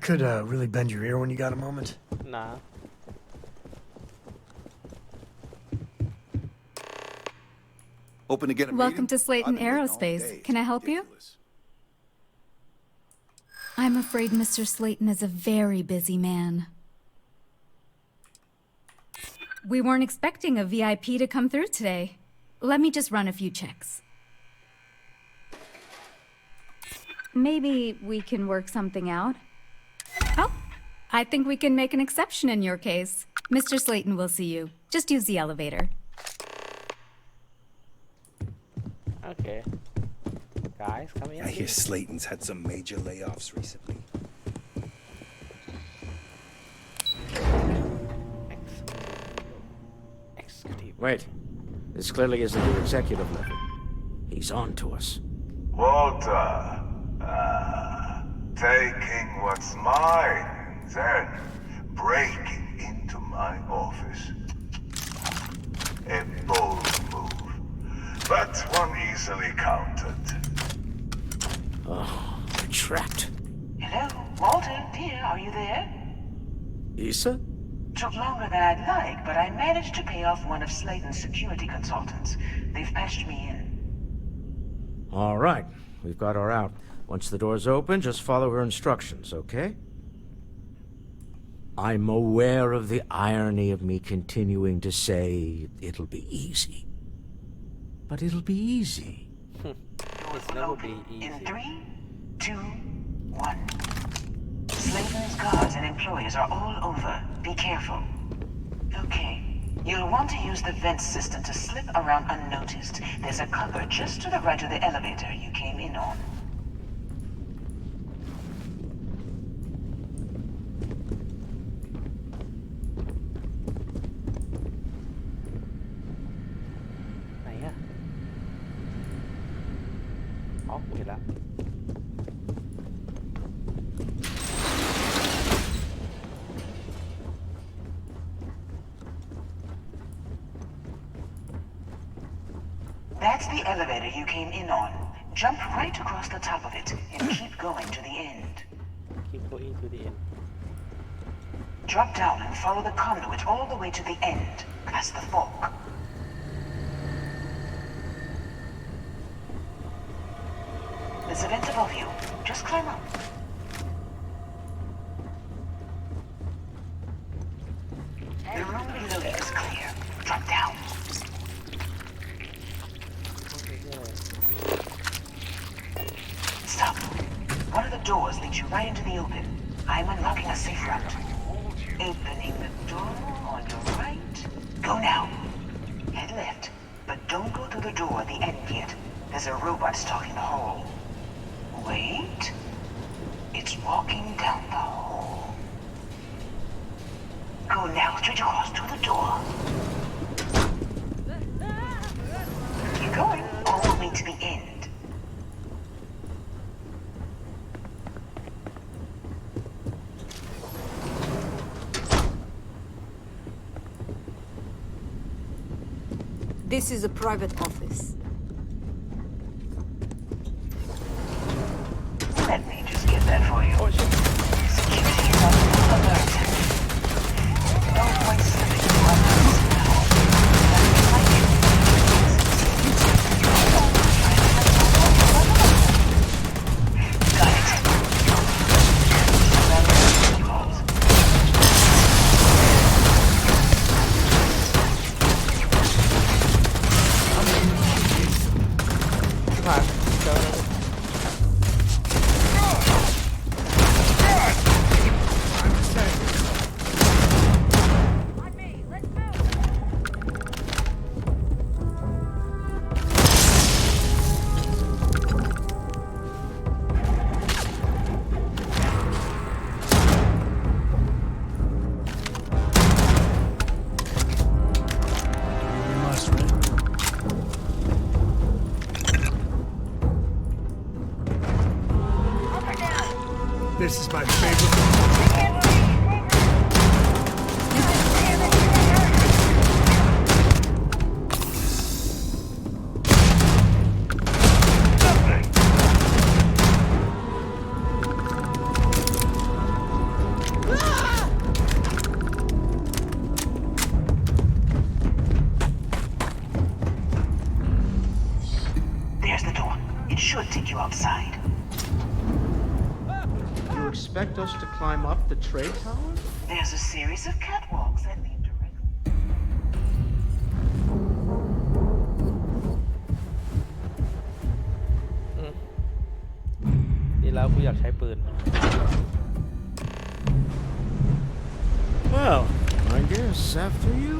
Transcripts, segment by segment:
could really bend your ear when you got a moment. Nah. Hoping to get a Welcome to meeting? Slayton I've been waiting all Aerospace. day. Can I It's help you? ridiculous. I'm afraid Mr. Slayton is a very busy man. We weren't expecting a VIP to come through today. Let me just run a few checks. Maybe we can work something out. Oh, I think we can make an exception in your case. Mr. Slayton will see you. Just use the elevator. Okay. Guys, come here. I hear Slayton's had some major layoffs recently. Executive. Wait. This clearly isn't the executive level. He's on to us. Walter, taking what's mine, then breaking into my office. A bold move, but one easily countered. Oh, we're trapped. Hello, Walter, dear, are you there? Issa? Took longer than I'd like, but I managed to pay off one of Slayton's security consultants. They've patched me in. All right. We've got her out. Once the door's open, just follow her instructions, okay? I'm aware of the irony of me continuing to say it'll be easy. But it'll be easy. Doors It's will never open be in easy. 3, 2, 1. Slayton's guards and employees are all over. Be careful. Okay. You'll want to use the vent system to slip around unnoticed. There's a cupboard just to the right of the elevator you came in on. Này á. Ốc vậy đó. That's the elevator you came in on. Jump right across the top of it and keep going to the end. Keep going to the end. Drop down and follow the conduit all the way to the end, past the fork. There's a vent above you. Just climb up. The room below you is clear. Drop down. Stop. One of the doors leads you right into the open. I'm unlocking a safe route. Opening the door on your right. Go now. Head left, but don't go through the door at the end yet. There's a robot stalking the hall. Wait. It's walking down the hall. Go now, straight across to the door. Keep going, all the way to the end. This is a private office. Let me just get that for you. Security is on full alert. No point slipping through unnoticed now. Got it. This is my favorite. you outside. You expect us to climb up the trade tower? There's a series of catwalks that lead directly. ดีแล้วกูอยากใช้ปืน Well, I guess after you.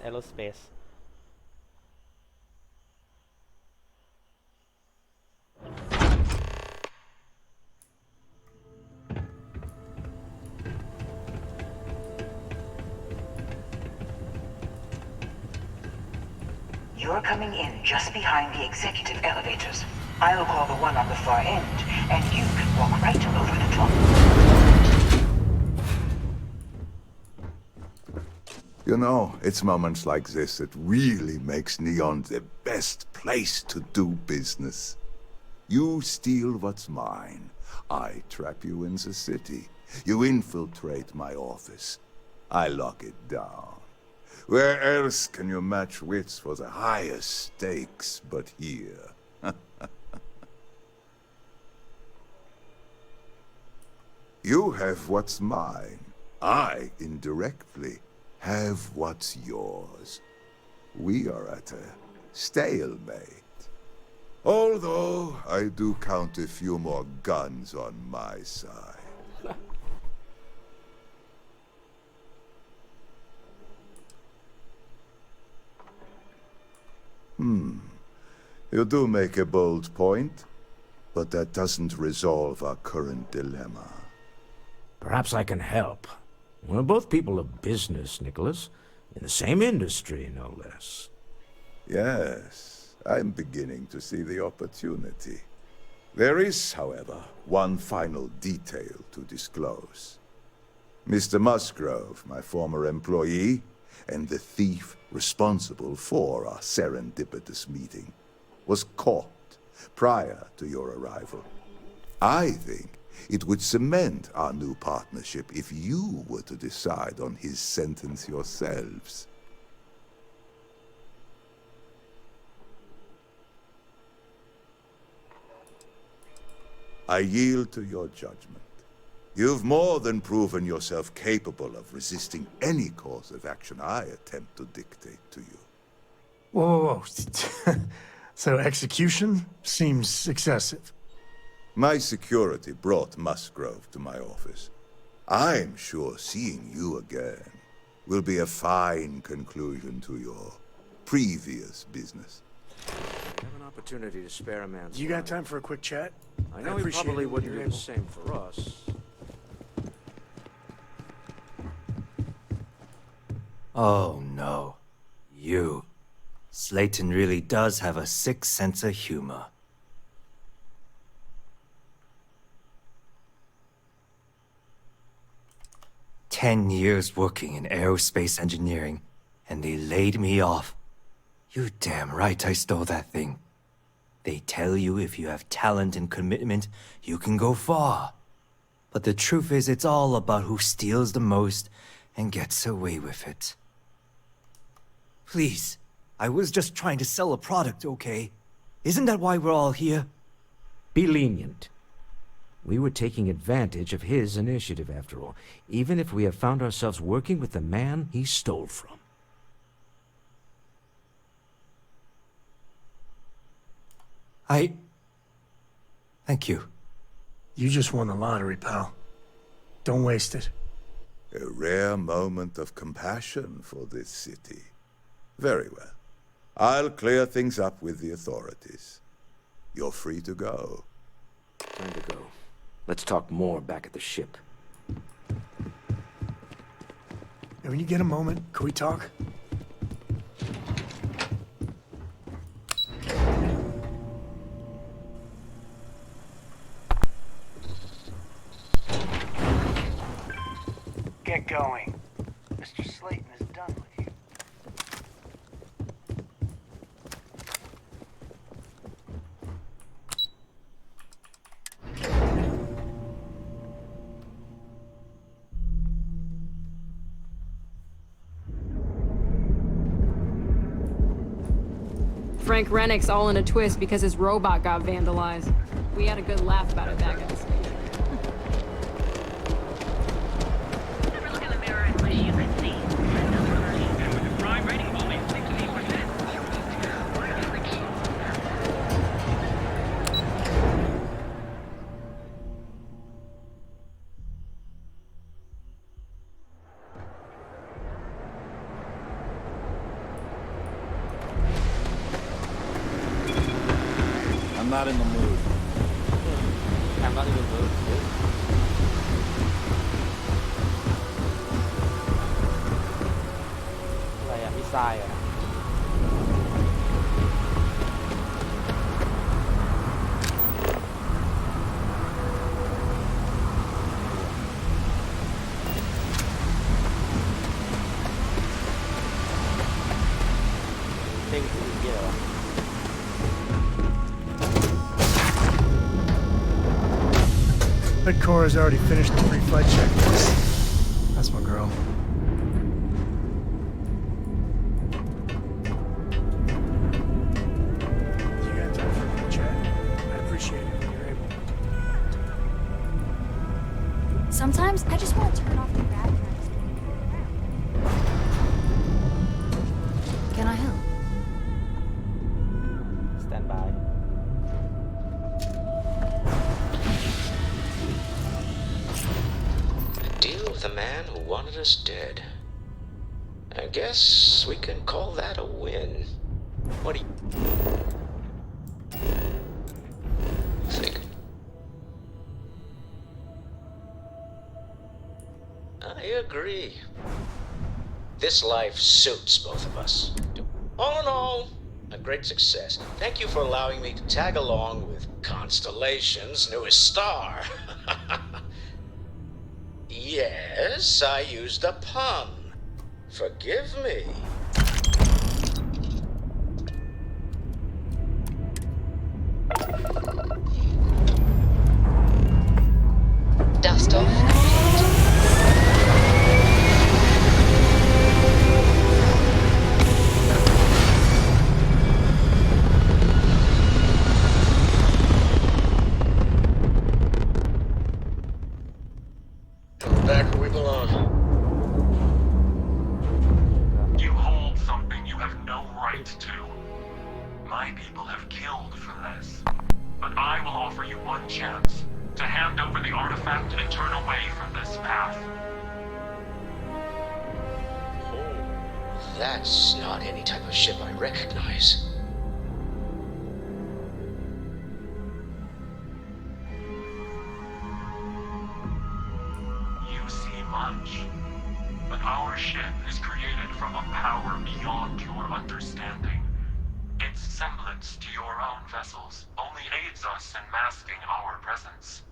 Aerospace You're coming in just behind the executive elevators. I'll call the one on the far end, and you can walk right over the top. You know, it's moments like this that really makes Neon the best place to do business. You steal what's mine. I trap you in the city. You infiltrate my office. I lock it down. Where else can you match wits for the highest stakes but here? You have what's mine. I, indirectly, have what's yours. We are at a stalemate. Although, I do count a few more guns on my side. You do make a bold point, but that doesn't resolve our current dilemma. Perhaps I can help. We're both people of business, Nicholas. In the same industry, no less. Yes, I'm beginning to see the opportunity. There is, however, one final detail to disclose. Mr. Musgrove, my former employee, and the thief responsible for our serendipitous meeting, was caught prior to your arrival. I think it would cement our new partnership if you were to decide on his sentence yourselves. I yield to your judgment. You've more than proven yourself capable of resisting any course of action I attempt to dictate to you. Whoa. So execution seems excessive. My security brought Musgrove to my office. I'm sure seeing you again will be a fine conclusion to your previous business. Have an opportunity to spare a man's You got life. time for a quick chat? I know I he appreciate probably it when wouldn't you're do the able. same for us. Oh no. You. Slayton really does have a sick sense of humor. "10 years working in aerospace engineering, and they laid me off. You damn right I stole that thing. They tell you if you have talent and commitment, you can go far. But the truth is, it's all about who steals the most and gets away with it. Please, I was just trying to sell a product, okay? Isn't that why we're all here? Be lenient. We were taking advantage of his initiative, after all, even if we have found ourselves working with the man he stole from. Thank you. You just won the lottery, pal. Don't waste it. A rare moment of compassion for this city. Very well. I'll clear things up with the authorities. You're free to go. Time to go. Let's talk more back at the ship. And when you get a moment, can we talk? Get going. Mr. Slayton is done with you. Frank Rennick's all in a twist because his robot got vandalized. We had a good laugh about it back at the station. Look in the mirror and wish you could see. And with the crime rating of only 16%. I'm not in the mood. I'm not even moved.อะไรอ่ะมิสไซล์อ่ะ เด้งถึงเยอะ Bet Cora's already finished the pre-flight checklist. That's my girl. You got time for a little chat? I'd appreciate it if you're able. Sometimes I just want to turn off the bad guys. Can I help? Stand by. Deal with a man who wanted us dead. I guess we can call that a win. What do you think? I agree. This life suits both of us. All in all, a great success. Thank you for allowing me to tag along with Constellation's newest star. Yes, I used a pun. Forgive me. Dust off complete. Back where we belong. You hold something you have no right to. My people have killed for this. But I will offer you one chance to hand over the artifact and turn away from this path. Oh, that's not any type of ship I recognize. You see much. But our ship is created from a power beyond your understanding. Its semblance to your own vessels only aids us in masking our presence.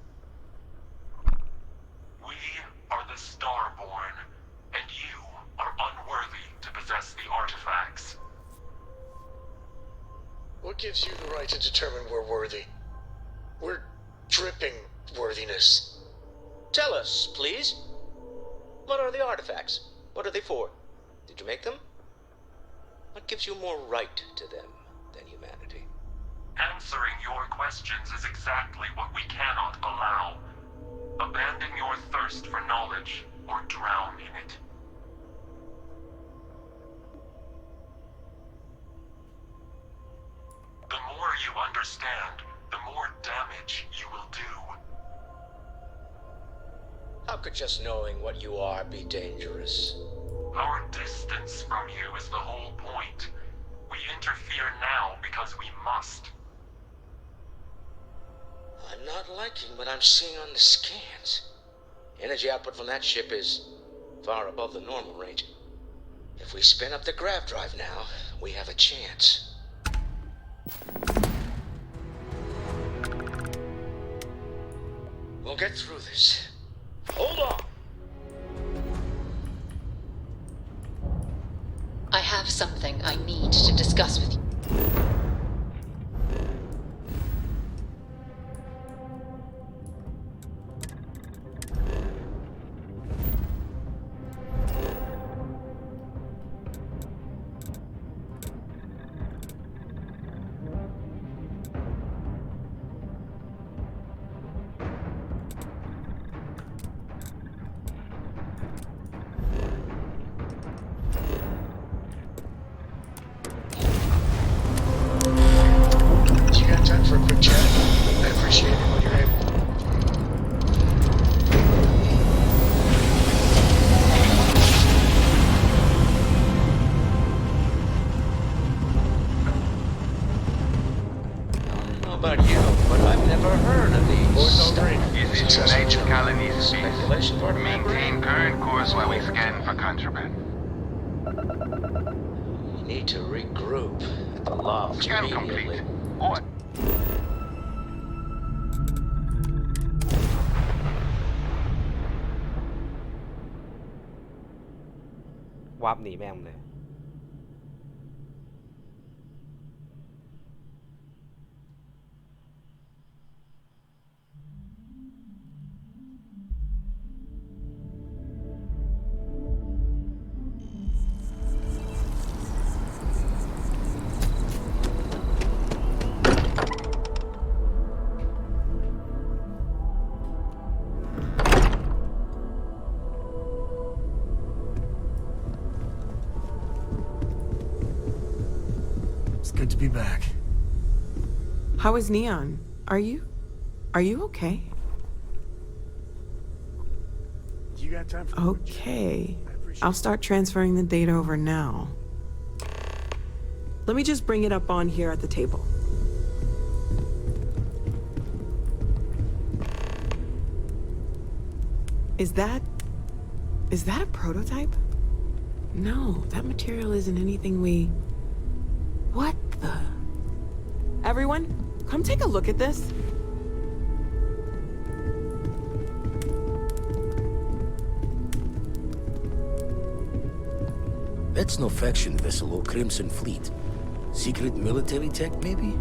We are the Starborn, and you are unworthy to possess the artifacts. Well, What gives you the right to determine we're worthy? We're dripping worthiness. Tell us, please. What are the artifacts? What are they for? Did you make them? What gives you more right to them than humanity? Answering your questions is exactly what we cannot allow. Abandon your thirst for knowledge, or drown in it. The more you understand, the more damage you will do. How could just knowing what you are be dangerous? Our distance from you is the whole point. We interfere now because we must. I'm not liking what I'm seeing on the scans. Energy output from that ship is far above the normal range. If we spin up the grav drive now, we have a chance. We'll get through this. Hold on! I have something I need to discuss with you. You got time for a quick chat? I'd appreciate it when you're able. I don't know about you, but I've never heard of these. It's an ancient colony Speculation for Maintain current course while we scan for contraband. We need to regroup at the loft Scan immediately. complete. Or วาร์ปหนีแม่งเลย It's good to be back. How is Neon? Are you okay? You got time for Okay. I'll start transferring the data over now. Let me just bring it up on here at the table. Is that a prototype? No, that material isn't anything we... What the... Everyone, come take a look at this. That's no faction vessel or Crimson Fleet. Secret military tech, maybe?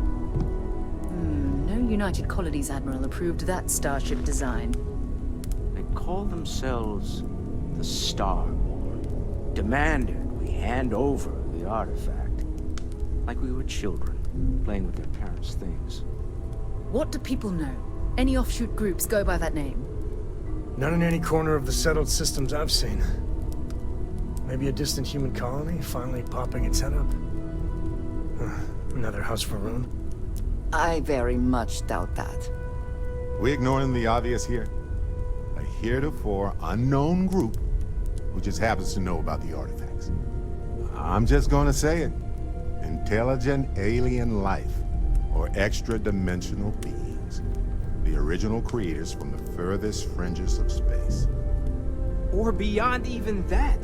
No United Colonies Admiral approved that starship design. They call themselves the Star Board. Demanded we hand over the artifact. Like we were children, playing with their parents' things. What do people know? Any offshoot groups go by that name? Not in any corner of the settled systems I've seen. Maybe a distant human colony finally popping its head up. Another house for Rune. I very much doubt that. We ignoring the obvious here? A heretofore unknown group who just happens to know about the artifacts. I'm just gonna say it. Intelligent alien life, or extra-dimensional beings. The original creators from the furthest fringes of space. Or beyond even that.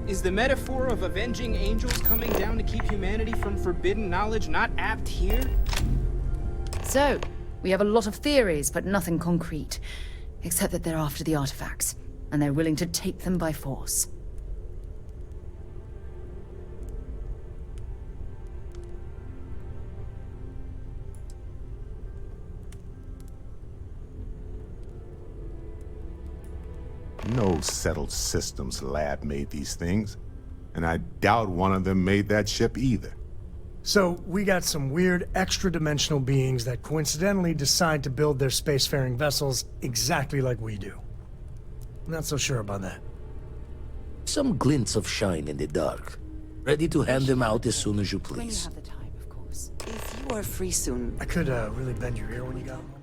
Is the metaphor of avenging angels coming down to keep humanity from forbidden knowledge not apt here? So, we have a lot of theories, but nothing concrete. Except that they're after the artifacts, and they're willing to take them by force. No settled systems lab made these things, and I doubt one of them made that ship either. So, we got some weird extra-dimensional beings that coincidentally decide to build their spacefaring vessels exactly like we do. Not so sure about that. Some glints of shine in the dark. Ready to hand them out as soon as you please. When you have the time, of course. If you are free soon... I could really bend your ear when you got them.